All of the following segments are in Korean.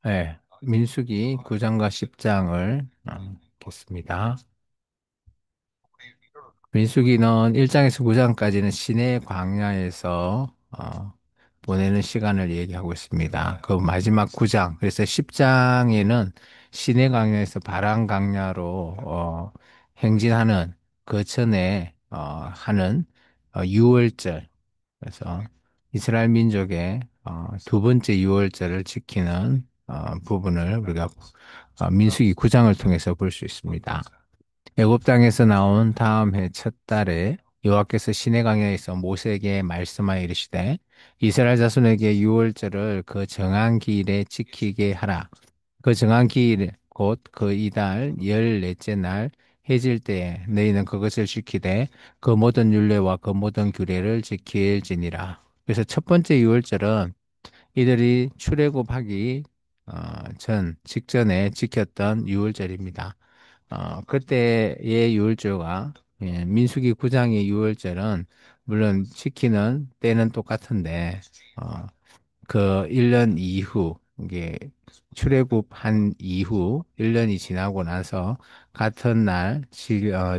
네, 민수기 9장과 10장을 읽겠습니다. 민수기는 1장에서 9장까지는 시내 광야에서 보내는 시간을 얘기하고 있습니다. 그 마지막 9장, 그래서 10장에는 시내 광야에서 바람 광야로 행진하는 그 전에 하는 유월절, 그래서 이스라엘 민족의 두 번째 유월절을 지키는 부분을 우리가 민수기 9장을 통해서 볼 수 있습니다. 애굽 땅에서 나온 다음 해 첫 달에 여호와께서 시내 강야에서 모세에게 말씀하여 이르시되 이스라엘 자손에게 유월절을 그 정한 기일에 지키게 하라. 그 정한 기일 곧 그 이달 열넷째 날 해질 때에 너희는 그것을 지키되 그 모든 율례와 그 모든 규례를 지킬지니라. 그래서 첫 번째 유월절은 이들이 출애굽하기 전 직전에 지켰던 유월절입니다. 그때의 유월절과 민수기 9장의 유월절은 물론 지키는 때는 똑같은데 어, 그 1년 이후 이게 출애굽한 이후 1년이 지나고 나서 같은 날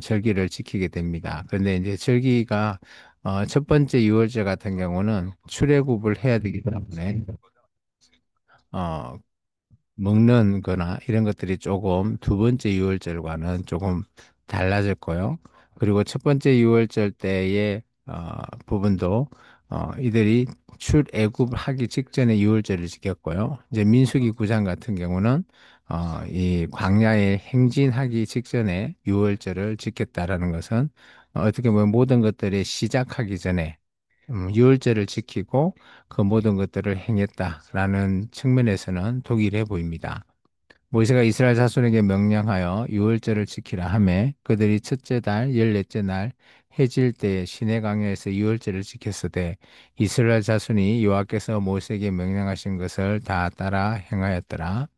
절기를 지키게 됩니다. 그런데 이제 절기가 첫 번째 유월절 같은 경우는 출애굽을 해야 되기 때문에 어, 먹는 거나 이런 것들이 조금 두 번째 유월절과는 조금 달라질 거요. 그리고 첫 번째 유월절 때의 부분도 이들이 출애굽하기 직전에 유월절을 지켰고요. 이제 민수기 9장 같은 경우는 이 광야에 행진하기 직전에 유월절을 지켰다라는 것은 어떻게 보면 모든 것들이 시작하기 전에 유월절을 지키고 그 모든 것들을 행했다라는 측면에서는 동일해 보입니다. 모세가 이스라엘 자손에게 명령하여 유월절을 지키라 하매 그들이 첫째 달 열넷째 날 해질 때 시내 강야에서 유월절을 지켰으되 이스라엘 자손이 여호와께서 모세에게 명령하신 것을 다 따라 행하였더라.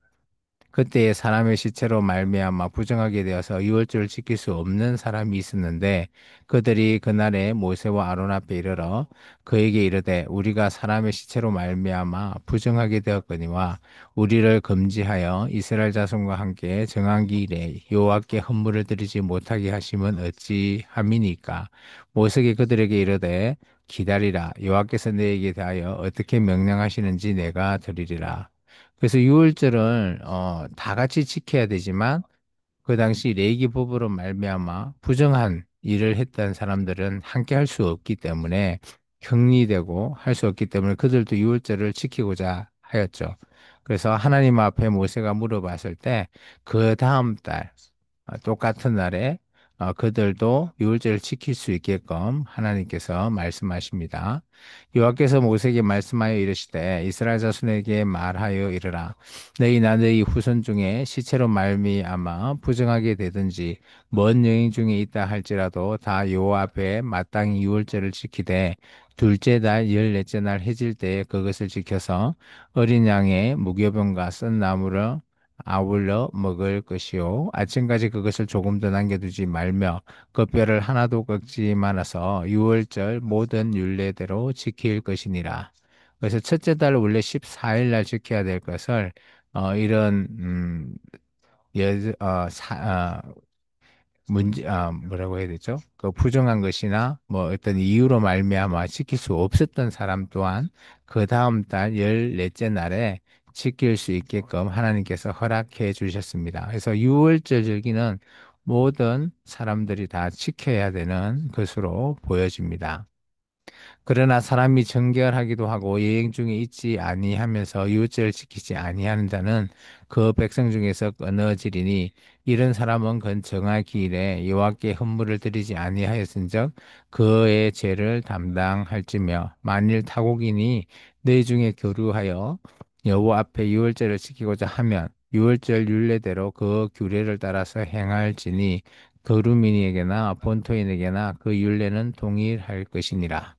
그때에 사람의 시체로 말미암아 부정하게 되어서 유월절을 지킬 수 없는 사람이 있었는데 그들이 그날에 모세와 아론 앞에 이르러 그에게 이르되 우리가 사람의 시체로 말미암아 부정하게 되었거니와 우리를 금지하여 이스라엘 자손과 함께 정한 기일에 여호와께 헌물을 드리지 못하게 하심은 어찌함이니까 모세가 그들에게 이르되 기다리라 여호와께서 너에게 대하여 어떻게 명령하시는지 내가 드리리라. 그래서 유월절을 다 같이 지켜야 되지만 그 당시 레위기 법으로 말미암아 부정한 일을 했던 사람들은 함께 할 수 없기 때문에 격리되고 할 수 없기 때문에 그들도 유월절을 지키고자 하였죠. 그래서 하나님 앞에 모세가 물어봤을 때 그 다음 달 똑같은 날에 그들도 유월절을 지킬 수 있게끔 하나님께서 말씀하십니다. 여호와께서 모세에게 말씀하여 이르시되 이스라엘 자손에게 말하여 이르라. 너희나 너희 후손 중에 시체로 말미암아 부정하게 되든지 먼 여행 중에 있다 할지라도 다 여호와 앞에 마땅히 유월절을 지키되 둘째 달 열넷째 날 해질 때에 그것을 지켜서 어린 양의 무교병과 쓴 나무를 아울러 먹을 것이요 아침까지 그것을 조금도 남겨두지 말며 그 뼈를 하나도 꺾지 말아서 유월절 모든 율례대로 지킬 것이니라. 그래서 첫째 달 원래 14일 날 지켜야 될 것을 이런 뭐라고 해야 되죠? 그 부정한 것이나 뭐 어떤 이유로 말미암아 지킬 수 없었던 사람 또한 그 다음 달 열넷째 날에 지킬 수 있게끔 하나님께서 허락해 주셨습니다. 그래서 유월절 절기는 모든 사람들이 다 지켜야 되는 것으로 보여집니다. 그러나 사람이 정결하기도 하고 여행 중에 있지 아니하면서 유월절을 지키지 아니하는 자는 그 백성 중에서 끊어지리니 이런 사람은 그 정할 기일에 여호와께 헌물을 드리지 아니하였은즉 그의 죄를 담당할지며 만일 타국인이 너희 중에 교류하여 여호와 앞에 유월절을 지키고자 하면 유월절 율례대로 그 규례를 따라서 행할지니 거류민에게나 본토인에게나 그 율례는 동일할 것이니라.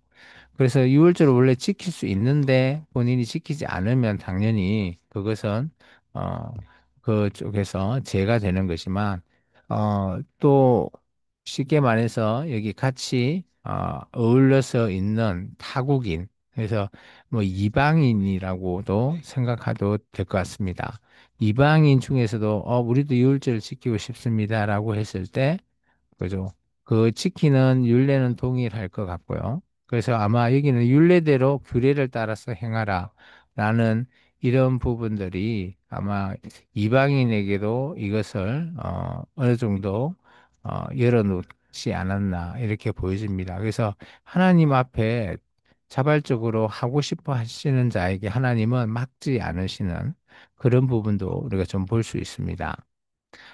그래서 유월절을 원래 지킬 수 있는데 본인이 지키지 않으면 당연히 그것은 어 그쪽에서 죄가 되는 것이지만 또 쉽게 말해서 여기 같이 어울려서 있는 타국인 그래서 뭐 이방인이라고도 생각해도 될 것 같습니다. 이방인 중에서도 우리도 유월절을 지키고 싶습니다라고 했을 때 그죠? 그 지키는 율례는 동일할 것 같고요. 그래서 아마 여기는 율례대로 규례를 따라서 행하라 라는 이런 부분들이 아마 이방인에게도 이것을 어느 정도 열어놓지 않았나 이렇게 보여집니다. 그래서 하나님 앞에 자발적으로 하고 싶어 하시는 자에게 하나님은 막지 않으시는 그런 부분도 우리가 좀 볼 수 있습니다.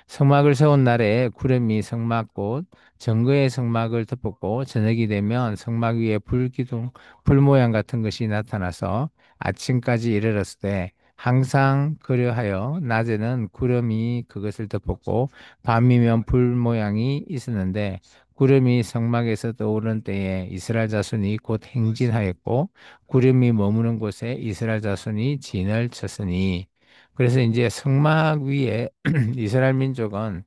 성막을 세운 날에 구름이 성막곧 정거의 성막을 덮었고 저녁이 되면 성막 위에 불기둥 불 모양 같은 것이 나타나서 아침까지 이르렀을 때 항상 그려하여 낮에는 구름이 그것을 덮었고 밤이면 불 모양이 있었는데 구름이 성막에서 떠오른 때에 이스라엘 자손이 곧 행진하였고 구름이 머무는 곳에 이스라엘 자손이 진을 쳤으니 그래서 이제 성막 위에 이스라엘 민족은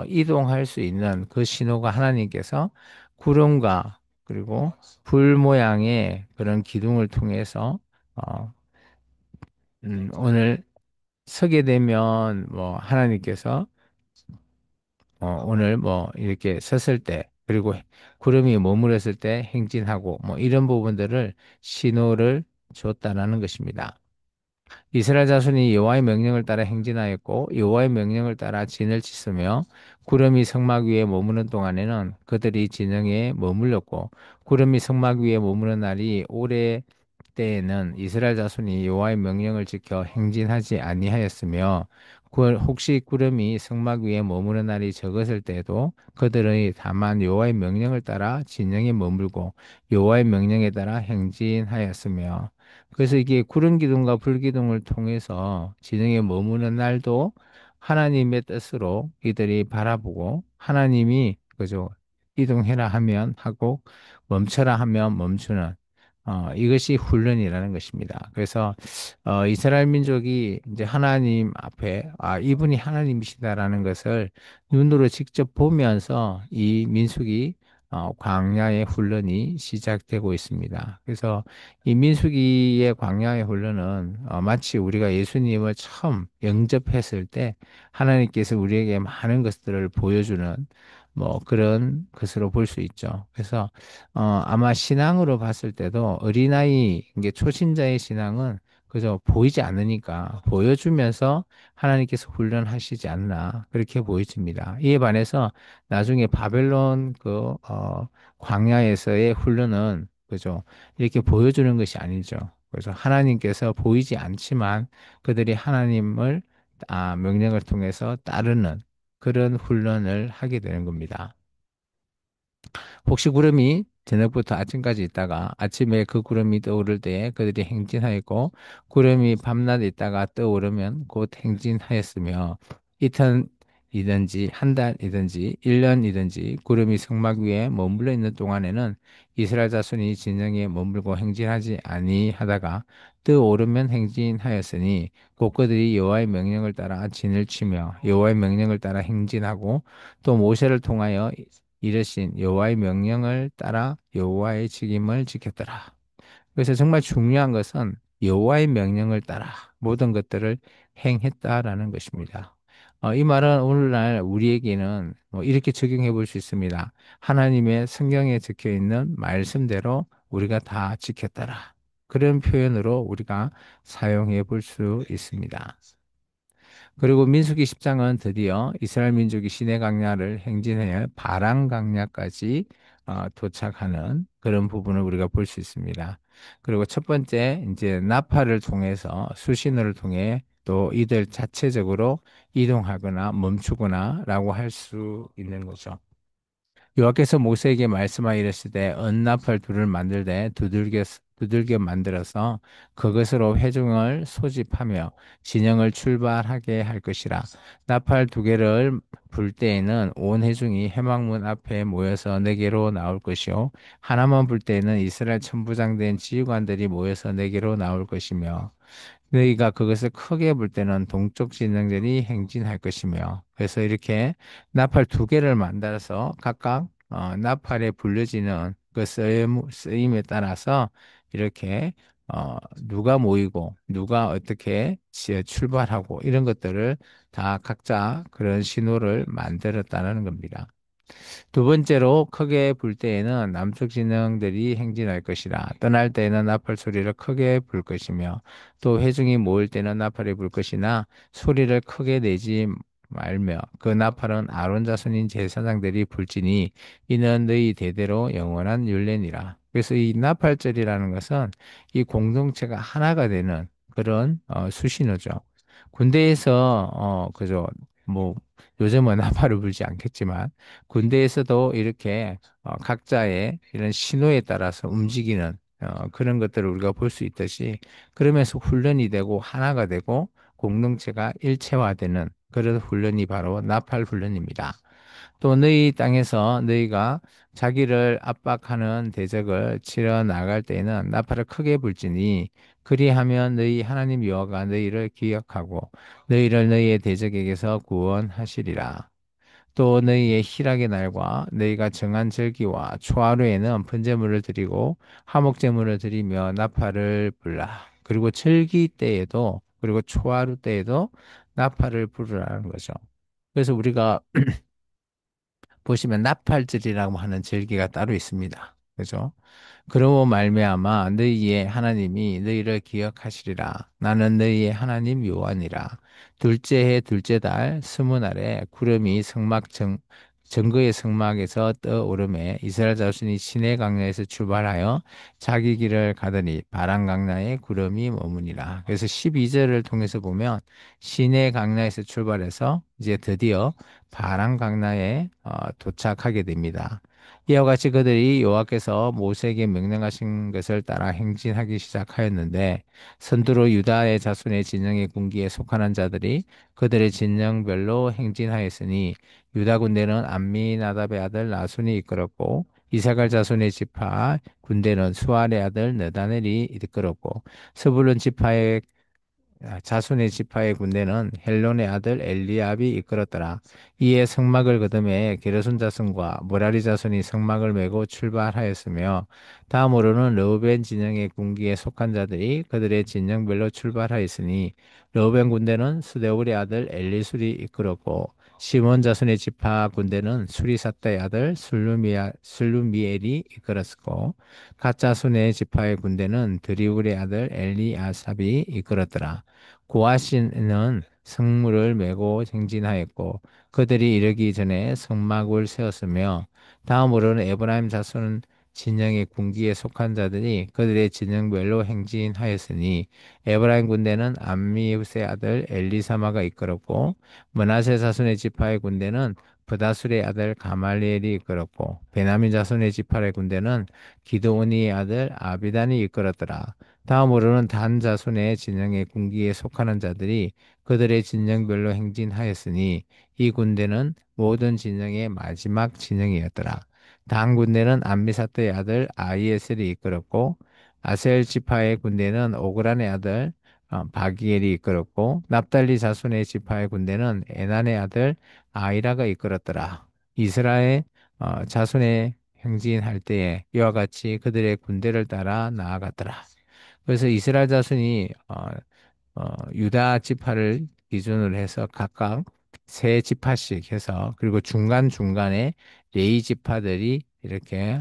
이동할 수 있는 그 신호가 하나님께서 구름과 그리고 불 모양의 그런 기둥을 통해서 어, 오늘 서게 되면 뭐 하나님께서 오늘 뭐 이렇게 섰을 때 그리고 구름이 머무렀을 때 행진하고 뭐 이런 부분들을 신호를 줬다라는 것입니다. 이스라엘 자손이 여호와의 명령을 따라 행진하였고 여호와의 명령을 따라 진을 쳤으며 구름이 성막 위에 머무는 동안에는 그들이 진영에 머물렀고 구름이 성막 위에 머무는 날이 오래 때에는 이스라엘 자손이 여호와의 명령을 지켜 행진하지 아니하였으며 혹시 구름이 성막 위에 머무는 날이 적었을 때에도 그들의 다만 여호와의 명령을 따라 진영에 머물고 여호와의 명령에 따라 행진하였으며 그래서 이게 구름 기둥과 불 기둥을 통해서 진영에 머무는 날도 하나님의 뜻으로 이들이 바라보고 하나님이 그죠 이동해라 하면 하고 멈춰라 하면 멈추는 이것이 훈련이라는 것입니다. 그래서 이스라엘 민족이 이제 하나님 앞에 이분이 하나님이시다라는 것을 눈으로 직접 보면서 이 민수기 광야의 훈련이 시작되고 있습니다. 그래서 이 민수기의 광야의 훈련은 마치 우리가 예수님을 처음 영접했을 때 하나님께서 우리에게 많은 것들을 보여주는 뭐 그런 것으로 볼 수 있죠. 그래서 아마 신앙으로 봤을 때도 어린아이, 이게 초신자의 신앙은 그저 보이지 않으니까 보여주면서 하나님께서 훈련하시지 않나 그렇게 보여집니다. 이에 반해서 나중에 바벨론 광야에서의 훈련은 그죠 이렇게 보여주는 것이 아니죠. 그래서 하나님께서 보이지 않지만 그들이 하나님을 명령을 통해서 따르는 그런 훈련을 하게 되는 겁니다. 혹시 구름이 저녁부터 아침까지 있다가 아침에 그 구름이 떠오를 때에 그들이 행진하였고 구름이 밤낮 있다가 떠오르면 곧 행진하였으며 이틀이든지 한 달이든지 1년이든지 구름이 성막 위에 머물러 있는 동안에는 이스라엘 자손이 진영에 머물고 행진하지 아니하다가 떠오르면 행진하였으니 곧 그들이 여호와의 명령을 따라 진을 치며 여호와의 명령을 따라 행진하고 또 모세를 통하여 이르신 여호와의 명령을 따라 여호와의 직임을 지켰더라. 그래서 정말 중요한 것은 여호와의 명령을 따라 모든 것들을 행했다라는 것입니다. 이 말은 오늘날 우리에게는 뭐 이렇게 적용해 볼 수 있습니다. 하나님의 성경에 적혀 있는 말씀대로 우리가 다 지켰더라. 그런 표현으로 우리가 사용해 볼 수 있습니다. 그리고 민수기 10장은 드디어 이스라엘 민족이 시내 강야를 행진해 바랑 강야까지 도착하는 그런 부분을 우리가 볼 수 있습니다. 그리고 첫 번째 이제 나팔을 통해서 수신호를 통해 또 이들 자체적으로 이동하거나 멈추거나라고 할 수 있는 거죠. 여호와께서 모세에게 말씀하여 이르시되 언나팔 둘을 만들되 두들겨 만들어서 그것으로 회중을 소집하며 진영을 출발하게 할 것이라. 나팔 두 개를 불 때에는 온 회중이 회막문 앞에 모여서 내게로 나올 것이요 하나만 불 때에는 이스라엘 천부장된 지휘관들이 모여서 내게로 나올 것이며 너희가 그것을 크게 불 때는 동쪽 진영들이 행진할 것이며 그래서 이렇게 나팔 두 개를 만들어서 각각 나팔에 불려지는 그 쓰임에 따라서 이렇게 누가 모이고 누가 어떻게 출발하고 이런 것들을 다 각자 그런 신호를 만들었다는 겁니다. 두 번째로 크게 불 때에는 남쪽 진영들이 행진할 것이라 떠날 때에는 나팔 소리를 크게 불 것이며 또 회중이 모일 때는 나팔이 불 것이나 소리를 크게 내지 말며 그 나팔은 아론 자손인 제사장들이 불지니 이는 너희 대대로 영원한 율례니라. 그래서 이 나팔절이라는 것은 이 공동체가 하나가 되는 그런 수신호죠. 군대에서 그죠 뭐 요즘은 나팔을 불지 않겠지만 군대에서도 이렇게 각자의 이런 신호에 따라서 움직이는 그런 것들을 우리가 볼 수 있듯이 그러면서 훈련이 되고 하나가 되고 공동체가 일체화되는 그런 훈련이 바로 나팔 훈련입니다. 또 너희 땅에서 너희가 자기를 압박하는 대적을 치러 나갈 때에는 나팔을 크게 불지니 그리하면 너희 하나님 여호와가 너희를 기억하고 너희를 너희의 대적에게서 구원하시리라. 또 너희의 희락의 날과 너희가 정한 절기와 초하루에는 번제물을 드리고 화목제물을 드리며 나팔을 불라. 그리고 절기 때에도 그리고 초하루 때에도 나팔을 부르라는 거죠. 그래서 우리가 보시면 나팔절이라고 하는 절기가 따로 있습니다. 그죠? 그러고 말미암아 너희의 하나님이 너희를 기억하시리라. 나는 너희의 하나님 여호와니라. 둘째 해 둘째 달 스무 날에 구름이 정거의 성막에서 떠오르매 이스라엘 자손이 시내 강야에서 출발하여 자기 길을 가더니 바람 강야에 구름이 머무니라. 그래서 12절을 통해서 보면 시내 강야에서 출발해서 이제 드디어 바람 강야에 도착하게 됩니다. 이와 같이 그들이 여호와께서 모세에게 명령하신 것을 따라 행진하기 시작하였는데 선두로 유다의 자손의 진영의 군기에 속하는 자들이 그들의 진영별로 행진하였으니 유다 군대는 암미나답의 아들 나순이 이끌었고 이사갈 자손의 지파 군대는 수알의 아들 느다넬이 이끌었고 스불론 지파의 자손의 지파의 군대는 헬론의 아들 엘리압이 이끌었더라. 이에 성막을 거두매 게르손 자손과 모라리 자손이 성막을 메고 출발하였으며 다음으로는 르우벤 진영의 군기에 속한 자들이 그들의 진영별로 출발하였으니 르우벤 군대는 스데울의 아들 엘리술이 이끌었고 시몬 자손의 지파 군대는 수리사다의 아들 술루미엘이 이끌었고 갓 자손의 지파의 군대는 드리울의 아들 엘리아삽이 이끌었더라. 고아신은 성물을 메고 행진하였고 그들이 이르기 전에 성막을 세웠으며 다음으로는 에브라임 자손 진영의 군기에 속한 자들이 그들의 진영별로 행진하였으니 에브라임 군대는 암미우스의 아들 엘리사마가 이끌었고 므낫세 자손의 지파의 군대는 브다술의 아들 가말리엘이 이끌었고 베냐민 자손의 지파의 군대는 기드오니의 아들 아비단이 이끌었더라. 다음으로는 단 자손의 진영의 군기에 속하는 자들이 그들의 진영별로 행진하였으니 이 군대는 모든 진영의 마지막 진영이었더라. 단 군대는 암미사토의 아들 아이에셀이 이끌었고 아셀 지파의 군대는 오그란의 아들 바기엘이 이끌었고 납달리 자손의 지파의 군대는 에난의 아들 아이라가 이끌었더라. 이스라엘 자손의 행진할 때에 이와 같이 그들의 군대를 따라 나아갔더라. 그래서 이스라엘 자손이 유다 지파를 기준으로 해서 각각 세 지파씩 해서 그리고 중간중간에 레위 지파들이 이렇게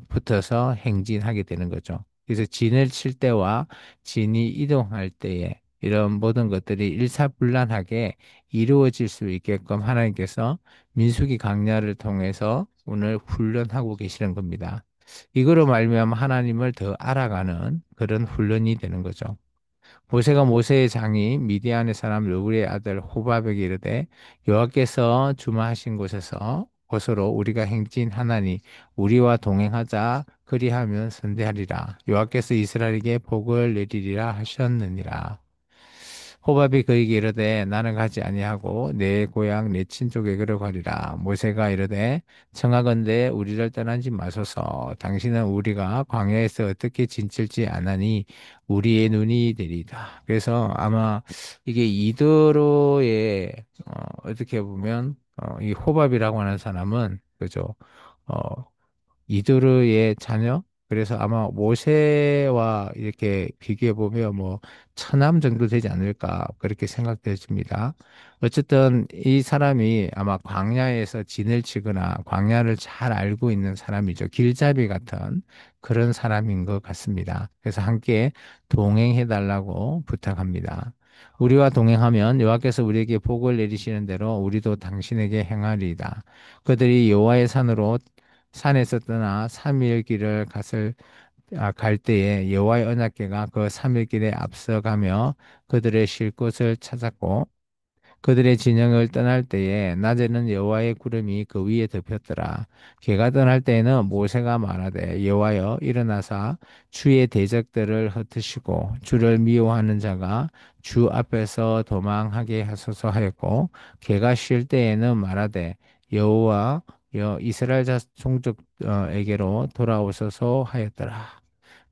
붙어서 행진하게 되는 거죠. 그래서 진을 칠 때와 진이 이동할 때에 이런 모든 것들이 일사불란하게 이루어질 수 있게끔 하나님께서 민수기 강야를 통해서 오늘 훈련하고 계시는 겁니다. 이거로 말미암아 하나님을 더 알아가는 그런 훈련이 되는 거죠. 모세가 모세의 장이 미디안의 사람 르우의 아들 호밥에게 이르되 여호와께서 주마하신 곳으로 우리가 행진하나니 우리와 동행하자 그리하면 선대하리라. 여호와께서 이스라엘에게 복을 내리리라 하셨느니라. 호밥이 그에게 이르되 나는 가지 아니하고 내 고향 내 친족에게로 가리라. 모세가 이르되 청하건대 우리를 떠나지 마소서. 당신은 우리가 광야에서 어떻게 진칠지 아나니 우리의 눈이 되리다. 그래서 아마 이게 이도로의 어떻게 보면 이 호밥이라고 하는 사람은 그죠? 어, 이도르의 자녀 그래서 아마 모세와 이렇게 비교해 보면 뭐 처남 정도 되지 않을까 그렇게 생각되어집니다. 어쨌든 이 사람이 아마 광야에서 진을 치거나 광야를 잘 알고 있는 사람이죠. 길잡이 같은 그런 사람인 것 같습니다. 그래서 함께 동행해 달라고 부탁합니다. 우리와 동행하면 여호와께서 우리에게 복을 내리시는 대로 우리도 당신에게 행하리이다. 그들이 여호와의 산으로 산에서 떠나 3일 길을 갈 때에 여호와의 언약궤가 그 3일 길에 앞서가며 그들의 쉴 곳을 찾았고 그들의 진영을 떠날 때에 낮에는 여호와의 구름이 그 위에 덮였더라. 걔가 떠날 때에는 모세가 말하되 여호와여 일어나사 주의 대적들을 흩으시고 주를 미워하는 자가 주 앞에서 도망하게 하소서 하였고 걔가 쉴 때에는 말하되 여호와 여 이스라엘 종족에게로 돌아오소서 하였더라.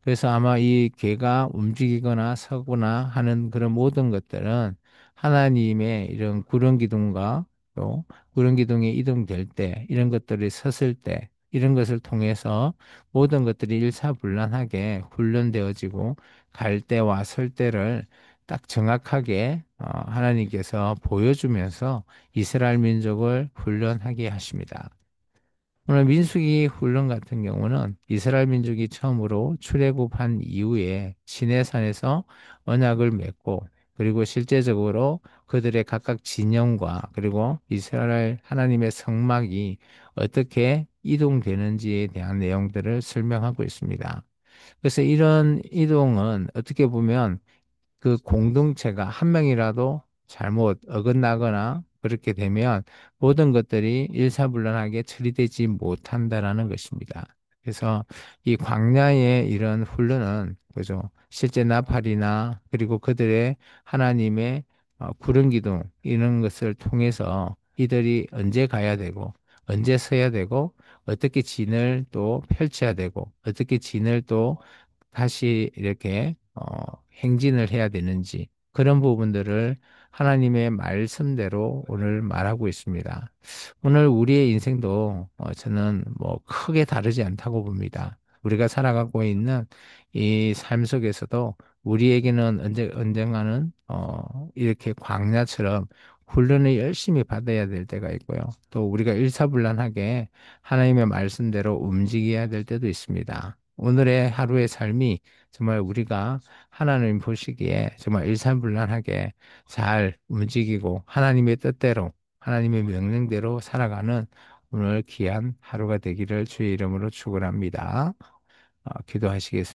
그래서 아마 이 개가 움직이거나 서거나 하는 그런 모든 것들은 하나님의 이런 구름 기둥과 또 구름 기둥이 이동될 때 이런 것들이 섰을 때 이런 것을 통해서 모든 것들이 일사불란하게 훈련되어지고 갈 때와 설 때를 딱 정확하게 하나님께서 보여주면서 이스라엘 민족을 훈련하게 하십니다. 오늘 민수기 훈련 같은 경우는 이스라엘 민족이 처음으로 출애굽한 이후에 시내산에서 언약을 맺고 그리고 실제적으로 그들의 각각 진영과 그리고 이스라엘 하나님의 성막이 어떻게 이동되는지에 대한 내용들을 설명하고 있습니다. 그래서 이런 이동은 어떻게 보면 그 공동체가 한 명이라도 잘못 어긋나거나 그렇게 되면 모든 것들이 일사불란하게 처리되지 못한다라는 것입니다. 그래서 이 광야의 이런 훈련은 그죠? 실제 나팔이나 그리고 그들의 하나님의 구름 기둥 이런 것을 통해서 이들이 언제 가야 되고 언제 서야 되고 어떻게 진을 또 펼쳐야 되고 어떻게 진을 또 다시 이렇게 행진을 해야 되는지 그런 부분들을 하나님의 말씀대로 오늘 말하고 있습니다. 오늘 우리의 인생도 저는 뭐 크게 다르지 않다고 봅니다. 우리가 살아가고 있는 이 삶 속에서도 우리에게는 언젠가는 이렇게 광야처럼 훈련을 열심히 받아야 될 때가 있고요. 또 우리가 일사불란하게 하나님의 말씀대로 움직여야 될 때도 있습니다. 오늘의 하루의 삶이 정말 우리가 하나님 보시기에 정말 일사불란하게 잘 움직이고 하나님의 뜻대로 하나님의 명령대로 살아가는 오늘 귀한 하루가 되기를 주의 이름으로 축원합니다. 기도하시겠습니다.